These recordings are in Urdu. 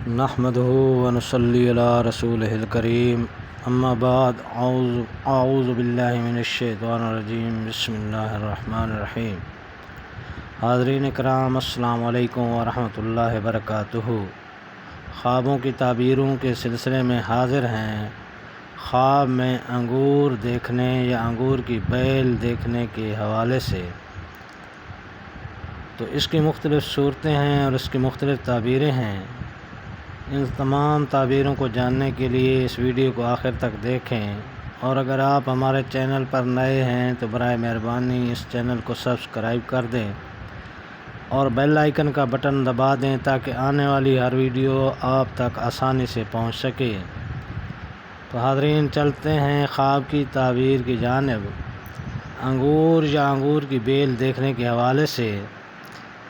نحمده ونصلي على رسوله الكريم اما بعد اعوذ باللہ من الشیطان الرجیم بسم اللہ الرحمن الرحیم۔ حاضرین کرام، السلام علیکم ورحمۃ اللہ وبرکاتہ۔ خوابوں کی تعبیروں کے سلسلے میں حاضر ہیں۔ خواب میں انگور دیکھنے یا انگور کی بیل دیکھنے کے حوالے سے تو اس کی مختلف صورتیں ہیں اور اس کی مختلف تعبیریں ہیں۔ ان تمام تعبیروں کو جاننے کے لیے اس ویڈیو کو آخر تک دیکھیں، اور اگر آپ ہمارے چینل پر نئے ہیں تو برائے مہربانی اس چینل کو سبسکرائب کر دیں اور بیل آئیکن کا بٹن دبا دیں تاکہ آنے والی ہر ویڈیو آپ تک آسانی سے پہنچ سکے۔ تو حاضرین، چلتے ہیں خواب کی تعبیر کی جانب۔ انگور یا انگور کی بیل دیکھنے کے حوالے سے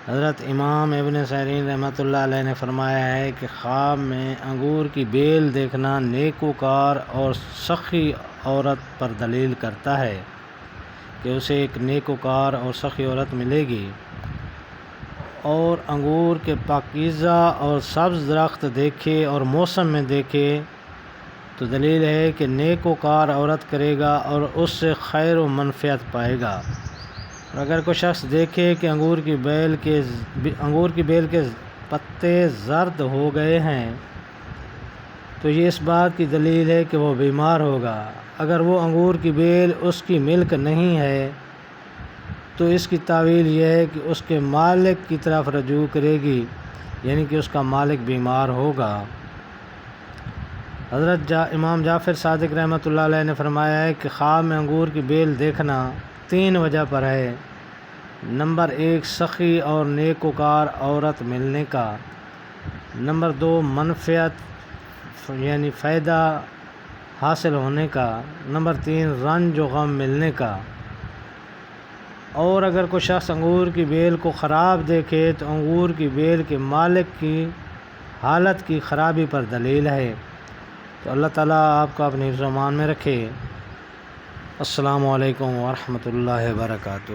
حضرت امام ابن سیرین رحمۃ اللہ علیہ نے فرمایا ہے کہ خواب میں انگور کی بیل دیکھنا نیکوکار اور سخی عورت پر دلیل کرتا ہے کہ اسے ایک نیکوکار اور سخی عورت ملے گی، اور انگور کے پاکیزہ اور سبز درخت دیکھے اور موسم میں دیکھے تو دلیل ہے کہ نیکوکار عورت کرے گا اور اس سے خیر و منفعت پائے گا۔ اور اگر کوئی شخص دیکھے کہ انگور کی بیل کے پتے زرد ہو گئے ہیں تو یہ اس بات کی دلیل ہے کہ وہ بیمار ہوگا۔ اگر وہ انگور کی بیل اس کی ملک نہیں ہے تو اس کی تعویل یہ ہے کہ اس کے مالک کی طرف رجوع کرے گی، یعنی کہ اس کا مالک بیمار ہوگا۔ حضرت امام جعفر صادق رحمۃ اللہ علیہ نے فرمایا ہے کہ خواب میں انگور کی بیل دیکھنا 3 وجہ پر ہے۔ نمبر 1، سخی اور نیکوکار عورت ملنے کا۔ نمبر 2، منفعت یعنی فائدہ حاصل ہونے کا۔ نمبر 3، رنج و غم ملنے کا۔ اور اگر کوئی شخص انگور کی بیل کو خراب دیکھے تو انگور کی بیل کے مالک کی حالت کی خرابی پر دلیل ہے۔ تو اللہ تعالیٰ آپ کو اپنے حفظ و امان میں رکھے۔ السلام علیکم ورحمۃ اللہ وبرکاتہ۔